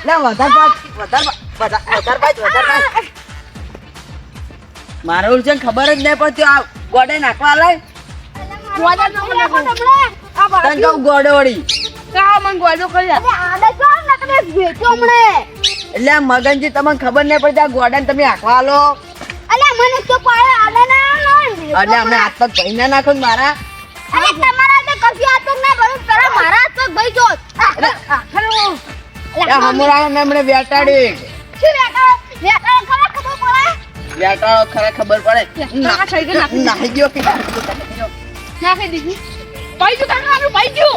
લે વધાર પાછ મારે ઉલચન ખબર જ નહીં પડતી આ ગોડે નાખવા લાય તને કહું ગોડે વળી એટલે મગનજી તમને ખબર નહીં પડતી આ ગોડા તમે નાખવા લો એટલે અમને હાથ પગ ભાઈ ના નાખો મારા હમણાં એમણે વેટાડી વેટાડો ખરા ખબર પડે નાખી ગયો કે નાખી દીધી પૈસું કાઢવાનું પૈસું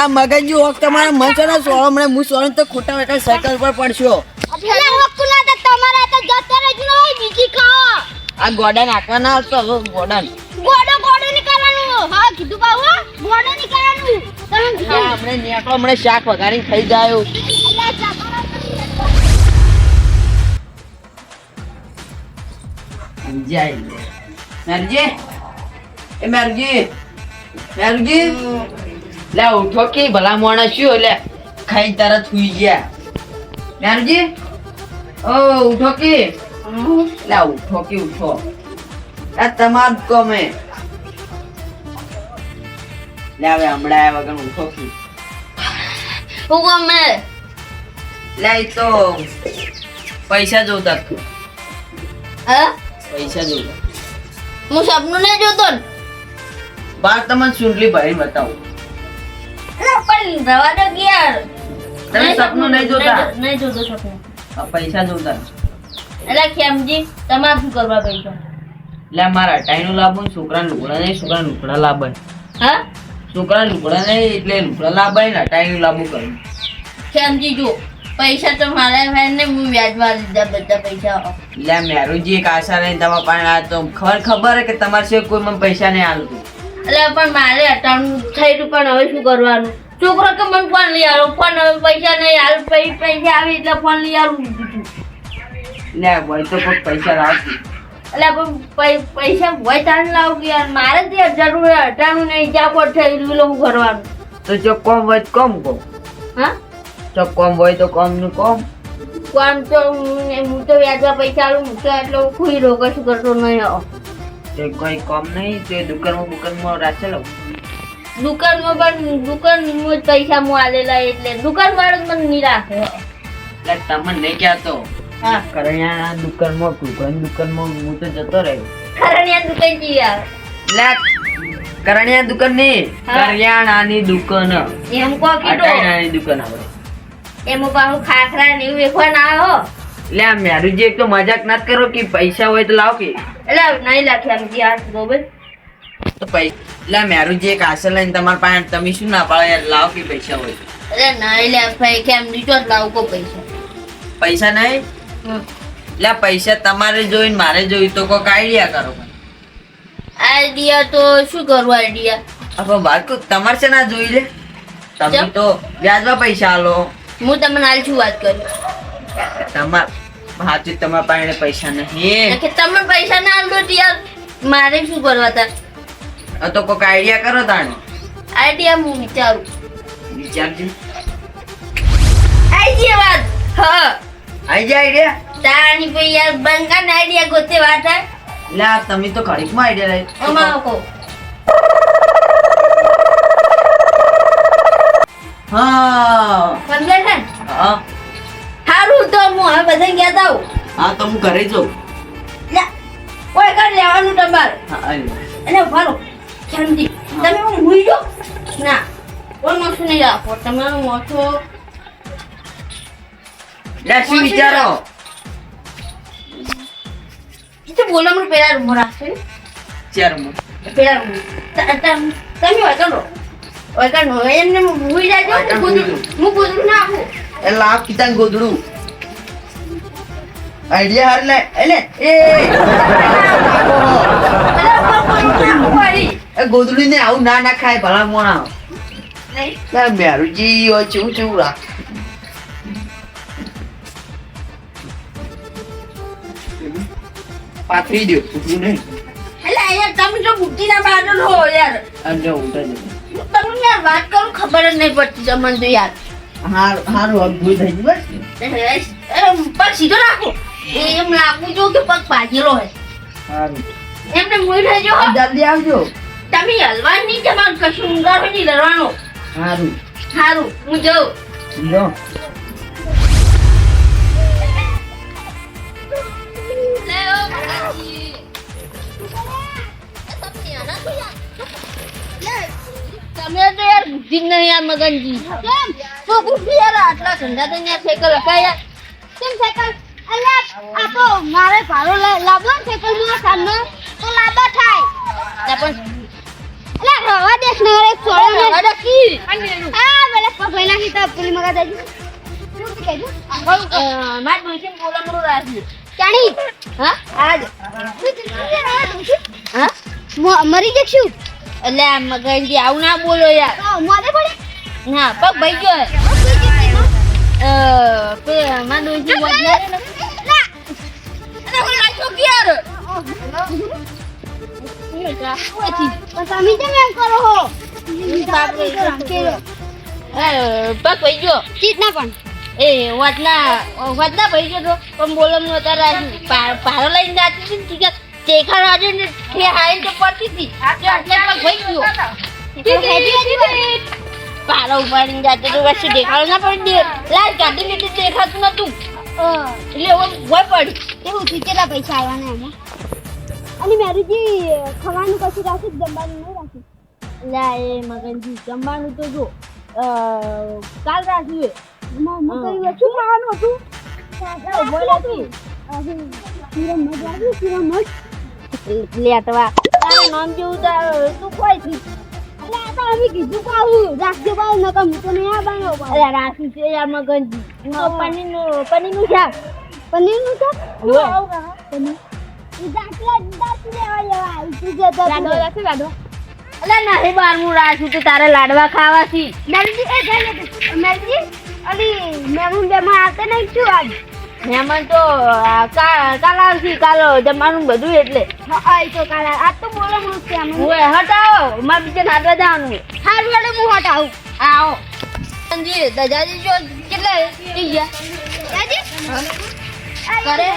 મગનજી હોક તમારે મન છે ને સોળો મને હું સોળો તો ખોટા વેટા સાયકલ પર પડશો આ ગોડા નાખવા ના આવતો ગોડા આપણે નેકળો મને શાક વઘારી થઈ જાય લે ઉઠો કે ભલા મોણા શું લે ખાઈ તરત સુઈ ગયા મેરજી ઓ ઉઠો કે લે ઉઠો કે ઉઠો આ તમાર ગમે લે હવે હમણાં વગર ઉઠો કે ગમે લે તો પૈસા જોતા પૈસા જોતા હું સપનું નહીં જોતો બાર તમને સુંડલી ભરી બતાવું પણ રવા દો યાર તમે સપનું નહીં જોતા નહીં જોતો સપનું પૈસા જોતા એટલે ખેમજી તમારે શું કરવા પૈસા લે મારા ટાઈનું લાભ છોકરા લુગડા નહીં છોકરા લુગડા લાભ હા છોકરા લુગડા નહીં એટલે લુગડા લાભ ને ટાઈનું લાભ કરું ખેમજી જો પૈસા તો મારા ભાઈ ને હું વ્યાજમાં લીધા બધા પૈસા લે મેરુજી એક આશા નહીં તમારા પાસે આ તો ખબર હે કે તમારે સિવાય કોઈ મને પૈસા નહીં આલતું એટલે પણ મારે અટાણું થઈ રહ્યું પણ હવે શું કરવાનું છોકરો કે મને ફોન લઈ આવો ફોન હવે પૈસા નહીં આલ પૈસા આવી એટલે ફોન લઈ આવું લે ભાઈ તો કોઈ પૈસા લાવતી એટલે પણ પૈસા હોય તાણ લાવું કે યાર મારે ત્યાં જરૂર અટાણું નહીં જાપોટ થઈ રહ્યું હું કરવાનું તો જો કોમ હોય તો કોમ કહો હા જો કોમ હોય તો કોમ નું કોમ કોમ તો હું તો વ્યાજમાં પૈસા આલું હું તો એટલે હું ખુઈ રહું કશું કરતો નહીં આવો તે કોઈ કોમ નહીં તે દુકાનમાં રાખેલો દુકાનમાં પણ દુકાનમાં જ પૈસા હું આલેલા એટલે દુકાન વાળો મને નહીં રાખે એટલે તમને નહીં કહેતો હા કરિયાણા દુકાનમાં હું તો જતો રહ્યો ખરણિયા દુકાન જી યાર લે કરિયાણા દુકાન નહીં કરિયાણાની દુકાન એમ કો કીધું કરિયાણાની દુકાન આપણે એમાં પાછું ખાખરા ને એવું વેખવા ના આવો લે મેરુજી એક તો મજાક ના કરો કે પૈસા હોય તો લાવ કે એટલે નહીં લાખ્યા એમ યાર બરોબર તો લે મેરુજી એક આશા લઈને તમારા પાસે તમે શું ના પાડે યાર લાવ કે પૈસા હોય અરે નહીં લે ભાઈ કેમ નીચો જ લાવું કો પૈસા પૈસા નહીં લે પૈસા તમારે જોઈને મારે જોઈ તો કોઈક આઈડિયા કરો આઈડિયા તો શું કરવું આઈડિયા હવે બાળકો તમારે છે ના જોઈ લે તમે તો વ્યાજમાં પૈસા આલો હું તમને હાલ શું વાત કરું તમાર હાચું તમારા પાસે પૈસા નહીં કે તમે પૈસા ના આલો તો યાર મારે શું કરવા તા તો કોઈક આઈડિયા કરો તાણે આઈડિયા હું વિચારું વિચારજો આઈડિયા વાત હા આઈ જાય આઈડિયા તાણી ભાઈ યાર બંકા આઈડિયા ગોતે વાત હે લે તમે તો ઘડીકમાં આઈડિયા લઈ અમારો કો હા સમજે છે હા હારું તો હું હવે બધાને કહેતા હું હા તો હું ઘરે જાઉં લે કોઈ કર લેવાનું તમારે હા એટલે ફરો શાંતિ તમે હું ભૂલી જો ના કોઈ મોટું નહીં રાખો તમારું મોટું લે શું વિચારો તો બોલવાનું પેલા રૂમ રાખશે ચાર પેલા રૂમ તમે વગર એમને ભૂલી જાજો હું ગોદડું ના આપું એ લાভ પિતા ગોદડું આઈડિયા હાર લે એટલે એ ગોદડું ને આવું ના ના ખાય ભલા મોણા મેરુજી હોય ચેવું ચેવું રાખ પાથરી દો નહીં તમે તો બુદ્ધિના બાજુ હો યાર. અને ઉઠે છે. તમને યાર વાત કરું ખબર જ નહીં પડતી તમને તો યાર. હારું હવે ભૂલ થઈ ગઈ બસ. પગ સીધો રાખો. એમ લાગવું જો કે પગ ભાજેલો હોય. હારું એમને મોઈ થઈ જો. જલ્દી આવજો. તમે હલવા નહીં તમારે કશું ઊંઘાડો નહીં ડરવાનો. હારું સારું હું જાઉં. જો તમે તો યાર બુદ્ધિ જ નહીં યાર મગનજી. કેમ તો બુદ્ધિ યાર આટલા ધંધા તો યાર સાયકલ અપાય કેમ સાયકલ અલ્યા આ તો મારે ભાડો લાવવો સાયકલ માં સામે તો લાંબા થાય પણ અલ્યા રવા દેખ ને એક છોડે ને રવા કી આ વેલે પગઈ નાખી તો પેલી મગા દેજો શું કહેજો માર દોઈસે બોલા મરો રાજી ચાણી હા આજ હા મરી જશું એટલે આ મગનજી આવું ના બોલો યાર મોદે પડે ના પગ ભાઈ ગયો પે માં દોઈસે બોલ ના અરે હું નાચો યાર પણ તમે કેમ એમ કરો હો પગ ભાઈ ગયો ચીજ ના પણ એ વાતના ભાઈ ગયો તો પણ બોલમ નો તાર પારો લઈને જાતી હતી ઠીક દેખા રાજે ને કે હાઈ તો પડતી હતી આટલે પગ ભાઈ ગયો પારો ઉપાડીને જાતે તો વચ્ચે દેખાડો ના પડી લાલ કાઢી લીધી દેખાતું નતું એટલે ભય પડી એવું થી કેટલા પૈસા આવ્યા ને એમાં અને મેરુજી ખાવાનું કશું રાખ્યું જમવાનું નહીં રાખ્યું લા એ મગનજી જમવાનું તો જો કાલ રાખ્યું શું ખાવાનું હતું લેટવા તારું નામ જેવું તું કોઈ થી અમે કીધું પાવું રાખજો પાવું નકર હું તો નહીં આવવાનો અરે રાખી છે યાર મગનજી પનીરનું શાક પનીરનું શાક પનીર તારે લાડવા ખાવાથી મહેમાન તો કાલ આવશે કાલો જમવાનું બધું એટલે આજ તો બોલો હટાવો મારે બીજે નાટવા જવાનું સારું વાળે હું હટાવું આવો દજાજી જો કેટલા થઈ ગયા કરે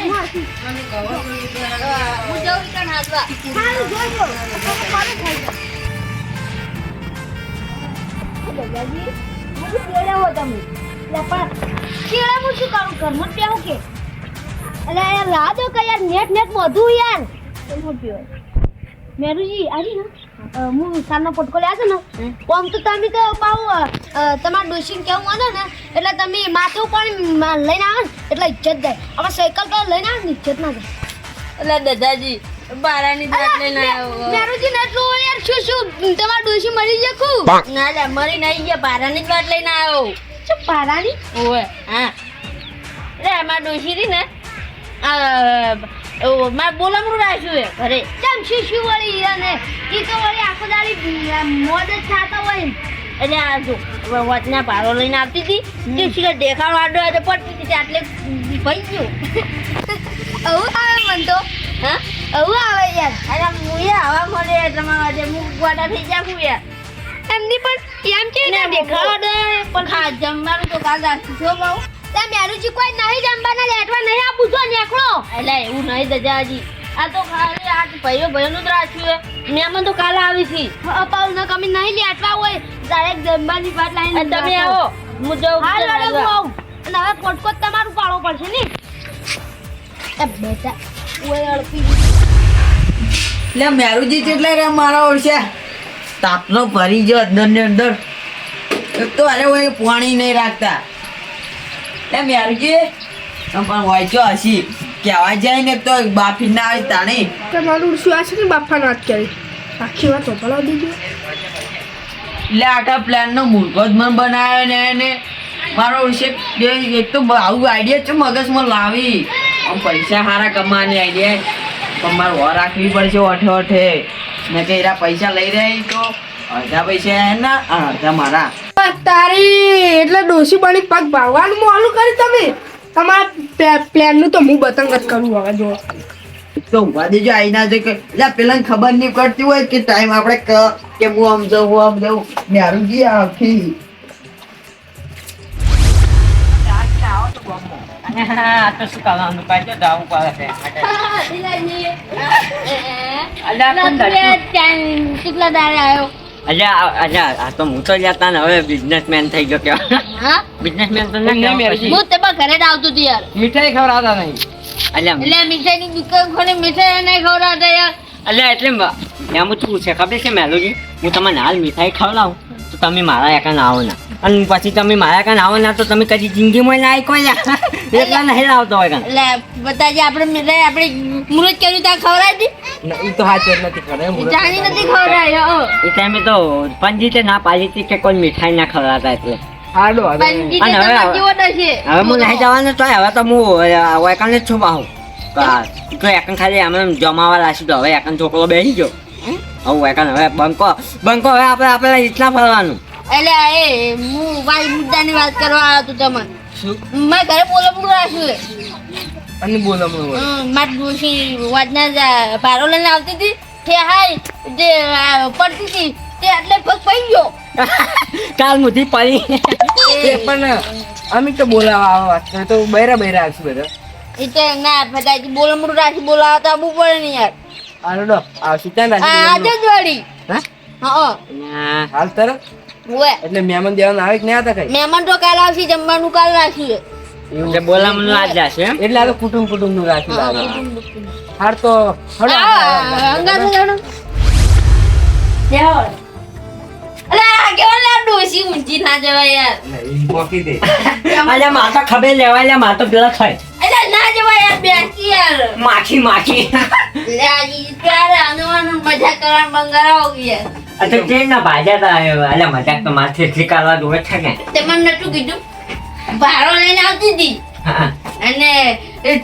હું જાઉં ત્યાં નાચવા સારું જોજો દજાજી હું કેળા હો તમે પણ કેળા હું શું કરું ઘરમાં પ્યાવું કે અલે યાર લાદો કે યાર નેટ બધું યાર મેરુજી આવી ને હું સાનો પટકો લે છે ને આમ તો તમે તો પાઉ તમારા ડોશીને કેવું મને ને એટલે તમે માથું પણ લઈને આવે ને એટલે ઇજ્જત જાય હવે સાયકલ તો લઈને આવે ને ઇજ્જત ના જાય એટલે દાદાજી બારાની દાંત લઈને આવ્યો મેરુજી ને એટલું યાર શું તમારા ડોશી મરી જકું ના લે મરી નહીં ગયા બારાની દાંત લઈને આવ્યો શું બારાની ઓય હા રે અમાર ડોશી રી ને મારે બોલામણું રાખ્યું હે ઘરે કેમ શીશી વળી અને ઈ તો વળી આખો દાડી મોજ જ થતા હોય એટલે આ જો વચના ભાડો લઈને આવતી હતી તે સીધો દેખાડો આડો આડો પડતી હતી એટલે ભાઈ ગયો આવું આવે મન તો હા આવું આવે યાર અરે મુએ આવા મળે તમારા જે મુખ ગોડા થઈ જાવું યાર એમની પણ એમ કે ને દેખાડો પણ હા જમવાનું તો કાલ રાખી છો બાઉ મેરુજી કોઈ નહીં જમવાના લેટવા નહીં આપું છો નેકળો એટલે એવું નહીં દજાજી આ તો ખાલી આ ભાઈઓ ભાઈઓનું જ રાખ્યું મહેમાન તો કાલે આવી છે અપાવ ન કમી નહીં લેટવા હોય ડાયરેક્ટ જમવાની વાત લાઈને તમે આવો હું જાઉં હાલ લડો આવું અને હવે કોટકોટ તમારું પાડવો પડશે ને એ બેટા ઓય અડપી લે મેરુજી કેટલા રે મારા ઓળશે તાપનો ભરી ગયો અંદર ને અંદર એક તો અરે ઓય પાણી નહીં રાખતા લે મેરુજી પણ વાંચો હસી કહેવા જાય ને તો બાફી ના આવે તાણે તમારું શું આ છે ને બાપા વાત કરી આખી વાત ઓપળા દીધી એટલે આખા પ્લાનનો મૂર્ખો જ મને બનાવ્યો ને એને મારો વિશે એક તો આવું આઈડિયા છે મગજમાં લાવી આમ પૈસા સારા કમાવાની આઈડિયા પણ મારે વાર રાખવી પડશે ઓઠે ઓઠે મેં કે એરા પૈસા લઈ રહી તો અડધા પૈસા એના અડધા મારા તારી એટલે ડોસી બની પગ ભાવવાનું મોલું કરી તમે તમારા પ્લાનનું તો હું બતંગ જ કરું હવે જો તો ઊભા દેજો આઈ ના છે કે એટલે પેલા ખબર નહીં પડતી હોય કે ટાઈમ આપણે કે હું આમ જાઉં નેરુજી આખી આ તો શું કરવાનું પાછો જવું પડે છે કેટલા દાડે આવ્યો આ તો હું તો જતા ને હવે બિઝનેસમેન થઈ ગયો કેવા હા બિઝનેસમેન તો નહીં, ના મેરજી. હું તમારા ઘરે જ આવતું હતું યાર મીઠાઈ ખવડાવતા નહીં. અલ્યા એટલે મીઠાઈની દુકાન ખોલી મીઠાઈ નહીં ખવડાવતા યાર અલ્યા એટલે એમ શું છે ખબર છે મેલુજી હું તમને હાલ મીઠાઈ ખવડાવું તો તમે મારા એકાને આવો ના અને પછી તમે મારા એકાને આવો ના તો તમે કદી જિંદગીમાં ના આવી કોઈ એટલા નહીં લાવતો હોય કાન એટલે બતાજી આપણે મીઠાઈ આપણે મુહૂર્ત કર્યું ત્યાં ખવડાવી ના, ઈ તો હાચે જ નથી ખવડાવ્યું. દી જાણી નથી ખવડાવી એ ટાઈમે તો પંજીતે ના પાડી હતી કે કોઈ મીઠાઈ ના ખવડાવતા એટલે હાલો, હવે. પંજી અને હવે- તો કેવો છે હવે હું નહીં જવાનું તો હવે તો હું એકાને જ છું બાહું તો એકન ખાલી આમ જમાવા લાશું તો હવે એકન છોકરો બેસી ગયો હવે એકન હવે બંકો હવે આપણે રીતના ફરવાનું એટલે એ હું મારી મુદ્દાની વાત કરવા આવ્યો હતો તમને શું? મેં ઘરે બોલવું રાખ્યું છે અને બોલો બોલો. મારી ડોશી વાજના ભારો લઈને આવતી હતી તે હાય જે પડતી હતી તે એટલે પગ પડી ગયો કાલ મુઠી પડી એ પણ અમે તો બોલાવા આવા વાત કરીએ તો બૈરા આવશું બધા. એટલે ના ફટાકી બોલમડું રાખી બોલાવતા આવવું પડે ને યાર હાલો ડો, આવશું ત્યાં આ રાખી આજે જ વળી હા? હા હાલ તરત હોય એટલે મહેમાન દેવાના આવે કે નહીં આવતા કઈ? મહેમાન તો કાલ આવશે જમવાનું કાલ રાખ્યું છે એટલે બોલામણું આજ જશે એમ એટલે આ તો કુટુંબ નું રાખ્યું હા, લાગે. કુટુંબ. હાર તો હળો આ, અંગાથે જાણો. દેવો. અલે, આ કેવો લે આ ડોશી ઊંચી ના જવાય યાર. મોકી દે. અલ્યા માતા ખબર લેવાય માતો પેલા થાય અલે, ના જવાય યાર, બેસી યાર. માખી લે, આ ઈ ત્યારે આનું મજા કરવાનું બંગાળો યાર. તો ટ્રેન ના ભાજા તા અલ્યા મજાક તો માથે શીખાડવા દોડે છે કે તે મને નતું કીધું ભાડો લઈને આવતી હતી અને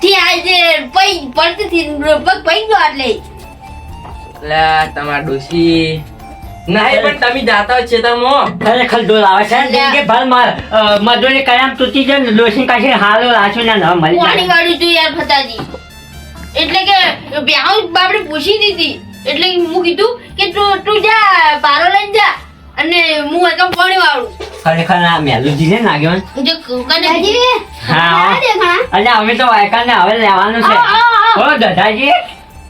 થી આજે પઈ પડતી હતી પગ પઈ ગયો એટલે લે તમાર ડોશી નહીં પણ તમે જાતા હોય ખેતરમાં ખરેખર ડોલ આવે છે જેમ કે ભલ માર મજૂરી કયામ તૂટી જાય ને ડોસી કાશે હાલો રાખ્યું ને ન મળી પાણી જાય વાળું તું યાર ફતાજી એટલે કે બ્યાહ બાપડે પૂછી દીધી એટલે હું કીધું કે તું જા ભારો લઈને જા અને હું એકમ પાણી વાળું ખરેખર આ મેલુજી ને નાગ્યો ને. જો કને હા અલ્યા અમે તો વાયકાને હવે લેવાનું છે હો દાદાજી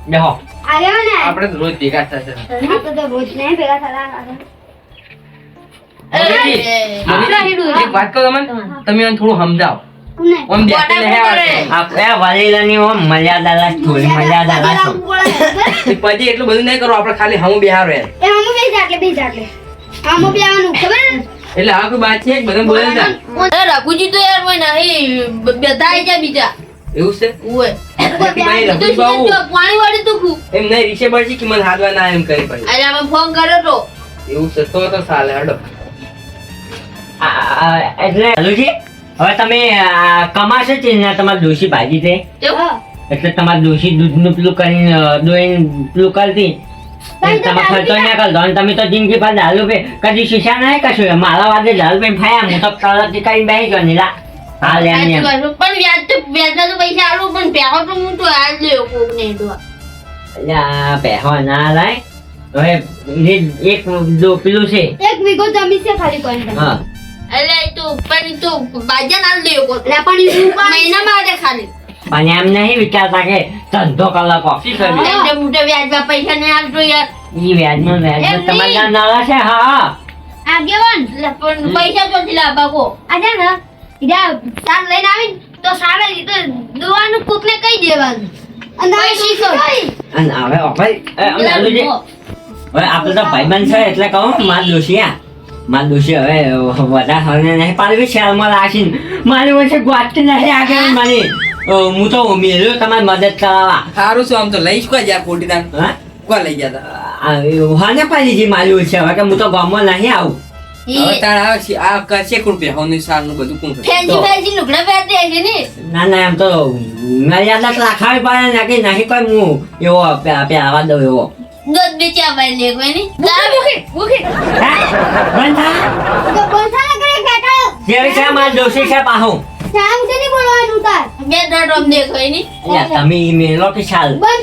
દેખો આપણે તો રોજ ભેગા થશે એક વાત કહો તમને તમે મને થોડું સમજાવો ઓમ બેસી નહીં આવડતું. આપણે વલીલાની ઓમ મર્યાદા રાખ થોડી મર્યાદા રાખો એ પછી એટલું બધું નહીં કરો આપણે ખાલી હમું બિહારો યાર એટલે આ કોઈ વાત છે કે બધા બોલે છે રઘુજી તો યાર હોય નહીં બેઠા આવી જાય બીજા એવું છે હોય ભાઈ રઘુ બાબુ પાણી વાળી તું ખું એમ નહીં રીશે બળજી કે મને હાથવા ના એમ કરી પછી અરે અમે ફોન કર્યો તો એવું છે તો ચાલે હડો એટલે મેલુજી હવે તમે કમાશે છે ને તમારી ડોશી ભાજી છે એટલે તમારી ડોશી દૂધનું પેલું કરીને દોઈને પેલું કરતી તમે ખર્ચો ના કરતો અને તમે તો જિંદગી પર દારૂ પે કદી શીશા નહીં કશું મારા વાદે દારૂ પે ફાયા હું તો તરત કઈ બેસી ગયો નીલા હા લે એમ એમ. પણ વ્યાજના તો પૈસા આલું પણ પહેલો તો હું તો હાલ લ્યો કોક ને તો અલ્યા પહેવા ના લાય હવે એક પેલું છે હા એટલે તો પણ તો બાજા ના લ્યો કોક મહિના માટે ખાલી પણ એમ નહીં વિચારતા કે ધંધો કલાક ઓફિસ કરવી એટલે મોટા વ્યાજમાં પૈસા નહીં આપતો યાર ઈ વ્યાજનો વ્યાજ એમ તમારા નહીં. નાના છે હા આગેવાન એટલે પણ પૈસા ચોથી લાવવા કો અને હવે મેલુજી હવે આપણે તો ભાઈબંધ છે એટલે કહું માર દોશિયા માર દોશી હવે વધારે હવે નહીં પાડવી શહેરમાં રાખીને મારી વચ્ચે ગોતતી નહીં આગળ મારી હું તો મેળ્યો તમારી મદદ કરાવવા સારું છે આમ તો લઈશ કોઈ યાર ખોટી તાન હા કોઈ લઈ ગયા હાને પાડી છે મારી વચ્ચે હવે કે હું તો ગામમાં નહીં આવું હવે તાણ આવે છે આ કરશે રૂપિયા હોનું સારનું બધું કોણ કરે? ફેન્સી લુગડા પહેરતી હશે ને ના ના એમ તો મર્યાદા તો રાખવી પડે ને કે નહીં કોઈ હું એવો પહેરવા દઉં એવો દૂધ બેચ્યા ભાઈ લે કોઈ ની હા? બંધ થા. જેવી છે મારી દોશી છે પાહું બે દોઢ રમ દે કોઈ ની યા તમે ઈ મેલો કે ચાલ બંધ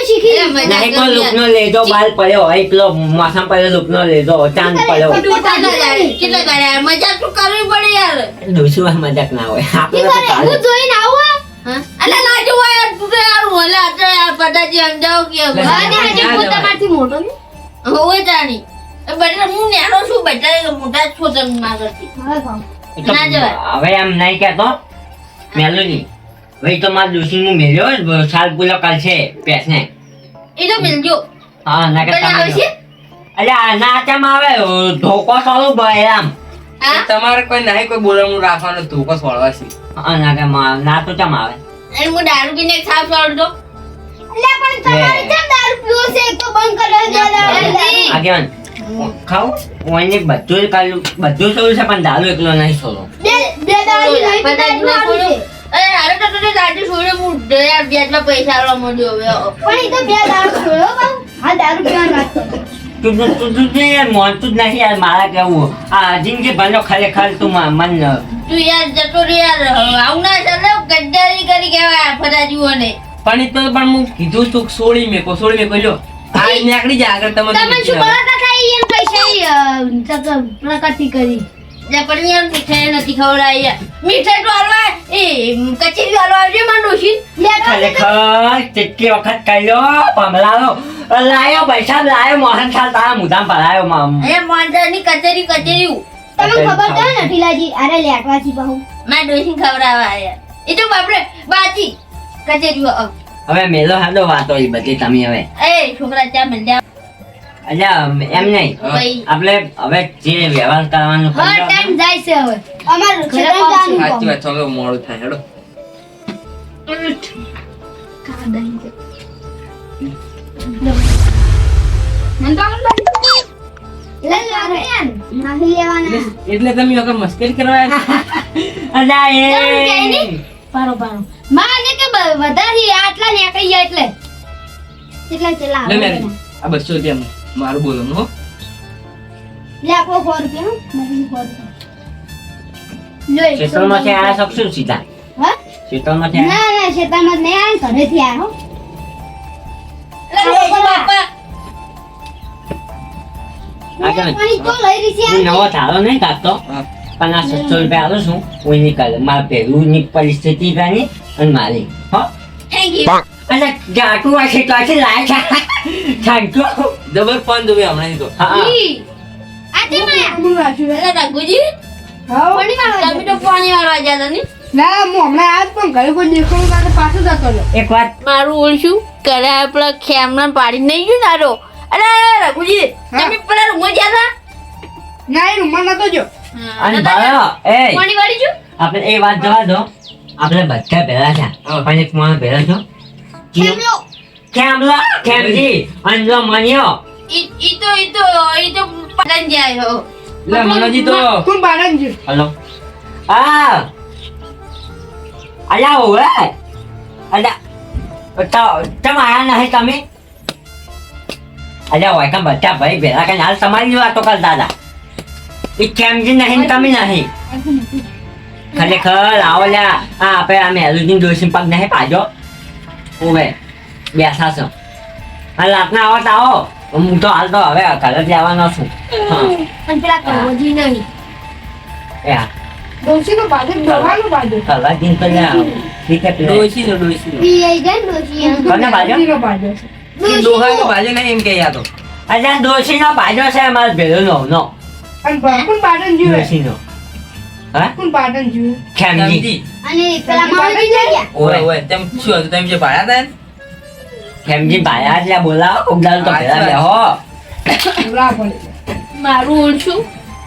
શીખી એ મજા નહીં તો કરી લૂપનો લેજો બાલ પડ્યો હોય પેલો મોસમ પડ્યો લૂપનો લેજો ચાંદ પડ્યો કેટલો કર્યા મજા તો કરવી પડે યાર ડોશીમાં મજાક ના હોય આપણે તો ચાલે. હું જોઈને આવું હા? અલા ના જોવા યાર તું તો યાર ઓલા તો યાર પતાજી સમજાવો કે લે. અને હજી હું તમારથી મોટો ને હોવે જાણી બધા હું નેનો છું બધા મોટા છો તમે માગરથી એ તો ના જવાય. હવે એમ નહીં કહેતો મેલુજી ભાઈ તો મારા ડોશીનું મેલ્યો સાલ પૂરો કરશે પેસને એ તો મિલજો હા ના કે બધા આવે છે અલ્યા ના કેમ આવે ધોકો સારું બહેરામ હા તમારે કોઈ નહીં કોઈ બોલવાનું રાખવાનું ધોકો સોળવા છે હા ના કે ના તો કેમ આવે અને હું દારૂ પીને એક સાફ સોળ દો એટલે પણ તમારે કેમ દારૂ પીવો છે એક તો બંધ કરી દો દારૂ. આગેવાન ખાવ ઓઈને બધું જ કર્યું બધું સોરું છે પણ દારૂ એકલો નહીં સોરો બે દારૂ નહીં પીતા એટલું સારું છે. અરે હારે તો દારૂ છોડ્યો હું યાર બેટમાં પૈસા આવવા મળ્યો હવે પણ એ તો બે દારૂ છોડ્યો બાઉ. આ દારૂ પીવાની વાત કરો. તું યાર મોનતું જ નહીં યાર મારા કેવું આ જિંદગી ભરનો ખરેખર તું મન તું યાર જતો રે યાર આવું ના ચાલે ગદ્દારી કરી કહેવાય ફરાજીઓને પણ એ તો પણ હું કીધું તું સોળી મેકો લ્યો આ નીકળી જાય આગળ તમે શું તમને બોલો કાકા ઈ એમ પૈસા પ્રકૃતિ કરી લે પણ યાર મીઠાઈ નથી ખવડાવી યાર મીઠાઈ તો હાલવા એ કચેરી હાલવા આવજે માં ડોશી ખરેખર કેટલી વખત કર્યો પમલાનો લાયો પૈસા લાયો મોહન થાળ તારા મુધામ ભરાયો એ મોંઢાની કચેરી તમને ખબર તો હે ને ઢીલાજી અરે લેટવાથી બહુ માં ડોશી ખવડાવવા આયા એ તો બાપરે બાજી કચેરી હવે મેલો હાલો વાતો એ બધી તમે હવે એ છોકરા ચા મળ્યા અલ્યા એમ નહીં ભાઈ આપણે હવે જે વ્યવહાર કરવાનું હા કરજો. ટાઈમ જાય છે હવે અમાર ઘરે જવાનું સાચી વાત છે હવે મોડું થાય હેડો લે લે યાર નાહી લેવાના એટલે તમે વખત મસ્કરી કરવા આવ્યા? અલ્યા કેમ કે એ નહીં? પારો માને કે વધારે આટલા નીકળી જાય એટલે ચલા લે મેરી, આ 200 રૂપિયા મારું બોલવાનું હો લે આપો 100 રૂપિયા નથી 100 રૂપિયા ક્ષેત્રમાંથી આયા શકશું સીધા હા ક્ષેત્રમાંથી આયા? ના શેતામાં નહીં આયા ઘરેથી આયા હો બાપા આગળ. પાણી તો લઈ રહી છે હું નવો ધારો નહીં કાઢતો હા. પણ આ 700 રૂપિયા આલું છું હું નીકળ મારા પહેલુંની પરિસ્થિતિ ગણી અને મારી હો થેન્ક યુ અને જાટું આ ક્ષેત્રથી લાય છે થેન્ક યુ જબર ફોન જોવે હમણાં નહીં તો હા આ તે માયા હું રાખ્યું રે. અરે રઘુજી હા પાણી વાળવા તમે તો પાણી વાળવા ગયા હતા ને ના હું હમણાં આજ પણ ઘરે કોઈ દેખાડું કાઢે પાછો જતો રહ્યો. એક વાત મારું ઓળશું કરે પેલા ખેમણા પાડી નહીં ગયું નારો અરે રઘુજી હા. તમે પેલા રૂમમાં ગયા ના એ રૂમમાં નતો જો અને હતા ભાયો એ પાણી વાળી છું આપણે એ વાત જવા દો આપણે બધા ભેગા છે પણ એક માણસ ભેગા છો ખેમલો કેમલો કેમજી અંજો મન્યો ઈ તો પતંગ જાય હો લે મનોજી તો તું બાળક જો હલો આ અલ્યા ઓવે અલ્યા તો તમે આયા નહીં તમે અલ્યા હોય કાં બધા ભાઈ ભેગા કરીને હાલ તમારી વાતો કરતા હતા એ કેમજી નહીં ને તમે નહીં ખરેખર આવો લ્યા આ આપણે આ મેલુજી ડોસી પગ નહીં પાડ્યો ઓવે બેસા છો આ રાતના આવો તો આવો હું તો હાલ તો હવે ઘરેથી આવવાનો છું હા અને પેલા કવજી નહીં એ હા ડોશીનો બાજુ દવાનું બાજુ કલાક દિન તો લ્યા ક્રિકેટ ડોશી નો પી આઈ જાય ને ડોશી એમ. કોને બાજુ ડોશીનો બાજુ ડોહા તો બાજુ નહીં એમ કે યા તો અલ્યા ડોશીનો બાજુ છે અમારે ભેલો નો અને કોણ બાટન જુએ ડોશીનો હા કોણ બાટન જુએ ખેમજી સમજી અને પેલા માવજી ગયા ઓય ઓય તેમ શું હતું તેમ જે ભાડા હતા ને? ખેમજી ભાયા એટલે બોલાવો ઉગડાલ તો ભેલા બેહો બોલા પડે મારું ઓળશું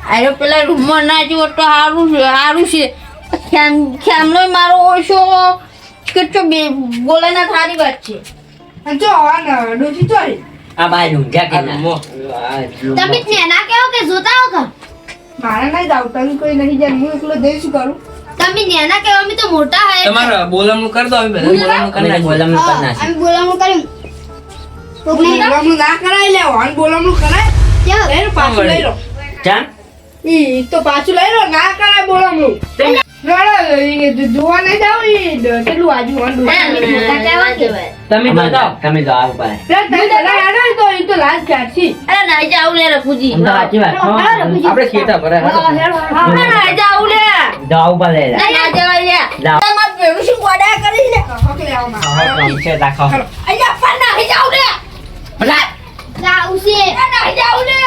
આરે પેલા રૂમમાં ના જુઓ તો સારું છે ખેમનો મારો ઓળશો કેટલો બોલે ના થારી વાત છે અને જો આ ડોશી ચોરી આ બાજુ ઊંઘ્યા કે ના મો. તમે નેના કેવો કે જોતા હો કા મારે નહીં જાવ તમે કોઈ નહીં જાય હું એકલો જઈ શું કરું તમે નેના કેવો અમે તો મોટા હે તમારે બોલવાનું કરી દો અમે બધા બોલવાનું કરી અમે નાખીએ. બોલામણું કરી નાખી અમે બોલાવું કર્યું બોલામણું ના કરાય લે વાન બોલામણું કરાય કેવો લઈ લો પાછું લઈ લો કેમ ઈ તો પાછું લઈ લો ના કરાય બોલામણું જોવા નહીં જાવ કેટલું આજુ મોટા કહેવા કે તમે બતાવો. તમે જાઓ ઉપર એ તો લાજ કાઢશી અરે નાઈ જાવ લે રઘુજી આમ તો સાચી વાત છો. આપણે શેઠા ભરે હાલો. નાઈ જાવ લે જાઓ ઉપર લઈ લે. ના જવાય લે જાઓ. તમાર ભેગું શું ગોડા કરી લે આવો કામ છે રાખો. અહીંયા પણ નાઈ જાવ લે જાવ છે નાઈ જાવ લે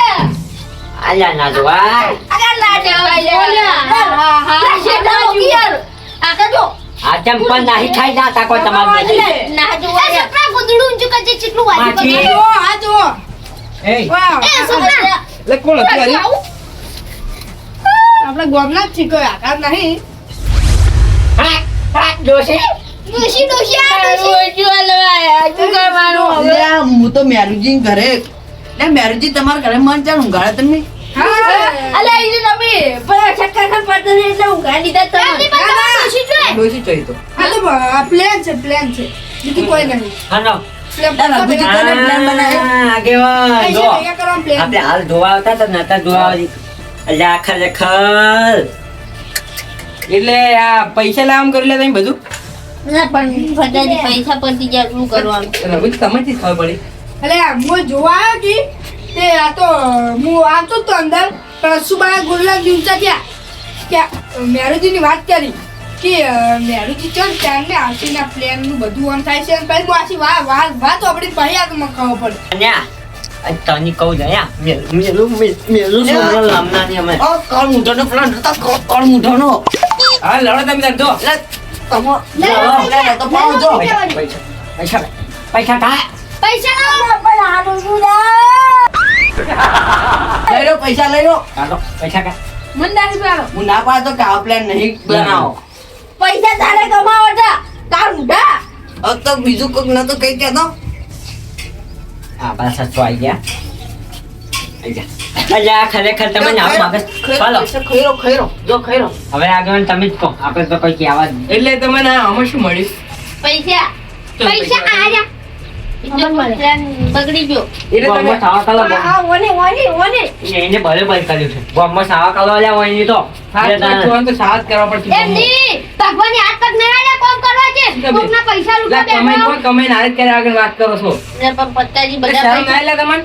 આલ્યા ના જોવા. અરે ના જવાય લે હા હા શેઠા યાર આકા જો આ ચંપલ નાહી ખાઈ ના તાકો તમારે. ના જોવાય સપના ગુદડું ઊંચું કરજે ચીટલું વાજી માછી. પકડે આ જો એ એ સપના એટલે કોણ હતું અરે? આપણા ગામના જ છીએ કોઈ આકાર નહીં ડોશી ડોશી આ ડોશી વાલવા તું કરવાનું હવે અલ્યા, હું તો મેરુજી ઘરે મેરુજી તમારા ઘરે મન ચાલ ઊંઘાડે તમે અલે ઈ તમે પર છક્કા ના પડતો ને એટલે હું ગાડી દે તમે ડોશી જોય ડોશી ચોઈ તો. આ તો પ્લેન છે બીજું કોઈ નહીં હાલો. રઘુજી તને plan બનાવ્યો? આગેવાન જો. ભેગા કરવાનું પ્લેન આપણે હાલ જોવા આવતા તો નતા જોવા આવી. અલ્યા ખરેખર. એટલે આ પૈસા લાવવાનું કરી લે તમે બધું. ના પણ ફટાજી પૈસા પરથી જા શું કરવાનું રઘુ તમે જ ખબર પડી. એટલે હું જોવા આવ્યો કે તે આ તો હું આવતો જ તો અંદર પણ સુબા ગોરલા દિવસા થયા કે મેરુજીની વાત કરી કે મેરુજી ચલ ચાંદને આશીના પ્લેનનું બધું ઓન થાય છે અને પછી હું આશી વાત આપણી પછી આ તો મને ખબર પડે અલ્યા આ તની કહું છે યા મેલું છોકરો લામનાની અમે. ઓ કોણ મૂઢાનો plan હતો? કોણ મૂઢાનો? હા લડો તમે તાર જો. એટલે તમો- plan હતો, પણ જો. પૈસા પૈસા કા. પૈસા લાવો પણ હારું સુડા લઈ લો પૈસા લઈ લો. કાઢો પૈસા કા. મને 10 રૂપિયા હું ના પાડતો કે આ plan નહીં બનાવો. પૈસા તારે કમાવો છે તાર મુઢા હવે તો બીજું કોઈક નતો કઈ કહેતો. આ પાછા તો આવી ગયા. આવી ગયા. અલ્યા ખરેખર તમે ના મગજ. ચાલો પૈસા ખઈરો, ખઈરો. જો ખઈરો. હવે આગળ તમે જ કહો આપણે તો કોઈ કહેવા જ નહીં. એટલે તમને આમાં શું મળ્યું? પૈસા પૈસા આયા બગડી ગયો એટલે ગોમમાં તમે સાવા કાલો ઓને એને બરોબર કર્યું છે. ગોમમાં સાવા કાલો અલ્યા હોય નહીં તો. હાથ પાછું તો સાથ કરવા પડશે. એમ ની ભગવાનની હાથ પગ નહીં આલ્યા કોમ કરવા છે કોકના પૈસા લૂંટા એટલે તમે કોઈ કમાઈને હાથ કર્યા આગળ વાત કરો છો. ને પણ પત્તાજી એટલે બધા શરમ ના પૈસા આલ્યા તમને?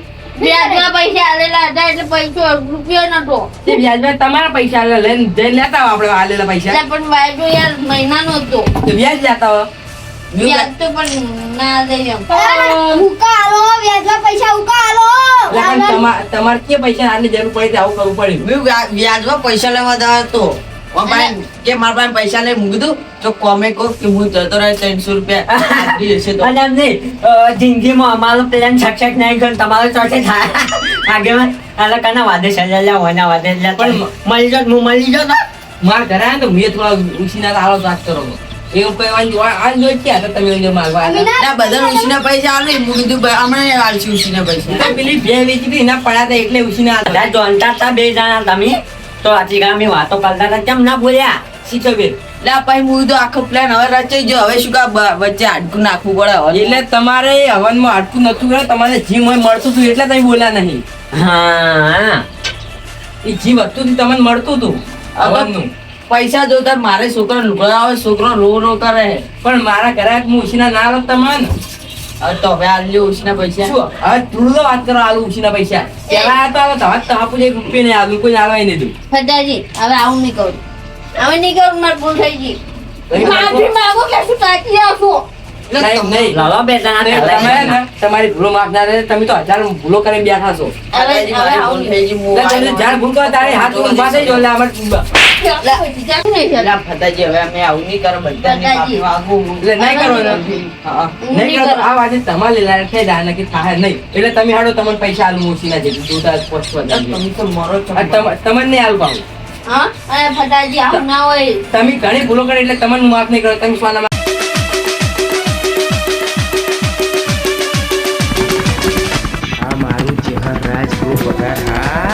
વ્યાજમાં પૈસા આલેલા હતા એટલે પૈસો રૂપિયો નતો તે વ્યાજમાં તમારા પૈસા આલે લઈને જઈને લેતા આવો આપણે આલેલા પૈસા. એટલે પણ વાયદો યાર મહિનાનો હતો તો વ્યાજ લેતા આવો. વ્યાજ તો પણ ના દે એમ એટલે પણ તમારે કે પૈસા આની જરૂર પડી તો આવું કરવું પડ્યું. મેં વ્યાજમાં પૈસા લેવા દા તો કે મારા પાસે પૈસા લઈ મૂકી દઉં તો કોમે કહો કે હું જતો રહે 300 રૂપિયા આપી હશે તો. અને એમ નહીં જિંદગીમાં અમારો પ્લાન સક્સેસ નહીં કર્યો તમારો ચોથે થાય આગેવાન આલા કાના વાદે સજાલ્યા હોના વાદે પણ મળી જો હું મળી જો તો મારા ઘરે આવ્યા ને તો મેં થોડા ઉછીના હાલો વાત કરો એવું કહેવાની આ જોઈ ક્યાં હતા તમે અંદર માગવા આવ્યા? ના બધા ઉછીના પૈસા આલે મૂકી દીધું ભાઈ હમણાં આલશું ઉછીના પૈસા. તો પેલી બે વેચી હતી એના પડ્યા હતા એટલે ઉછીના હતા. બધા જોનતા હતા બે જણા તમે તો આજી ગામી વાતો કરતા હતા કેમ ના બોલ્યા શીખવેલ. એટલે આ પછી હું તો આખો પ્લાન હવે રચાઈ ગયો હવે શું કા વચ્ચે હાડકું નાખવું પડે હવે. એટલે તમારે હવનમાં હાડકું નતું કરે તમારે જીમ હોય મળતું હતું એટલે તમે બોલ્યા નહીં. હા એ જીમ હતું હતું તમને મળતું હતું હવનનું. પૈસા જોતા મારે છોકરા લુગડા આવે છોકરો રો કરે. પણ મારા ઘરે હું ઉછીના ના આલો તમને. હવે તો હવે આલજો ઉછીના પૈસા. શું હવે ધૂળનો વાત કરો આલુ ઉછીના પૈસા પેલા હતા હવે તો હાપુ 1 રૂપિયા નહીં આલુ કોઈ આલવાય નહીં તું. ફટાજી હવે આવું નહીં કરું હવે નહીં કરું મારે ભૂલ થઈ ગઈ માફી માંગો કે શું તાકી આવશો નહીં નહીં લાલો બે જણા તમે ને તમારી ભૂલો માફ ના રહે તમે તો 1000 ભૂલો કરીને બેઠા છો. હવે મારી ભૂલ થઈ ગઈ, હું એટલે તમને જાણ ભૂલ કરો તારે હાથ ઊભા થઈ જાઓ. એટલે અમારે એટલે ફતાજી હવે અમે આવું નહીં કરો બધાની માફી માંગુ. એટલે નહીં કરો ને. હા. નહીં કરો તો આ વાતે તમારે લેલા થઈ જાય નક્કી થાય નહીં. એટલે તમે હાડો તમને પૈસા આલુ ઉછીના જેટલું જોતા પોસ્ટ તમે તો મરો છો. તમને નહીં આલુ પાઉં. હા અને ફટાજી આવું ના હોય તમે ઘણી ભૂલો કરી એટલે તમને માફ નહીં કરો તમે સ્વાના આ મારું ચહેર રાજ ગ્રુપ વગર હા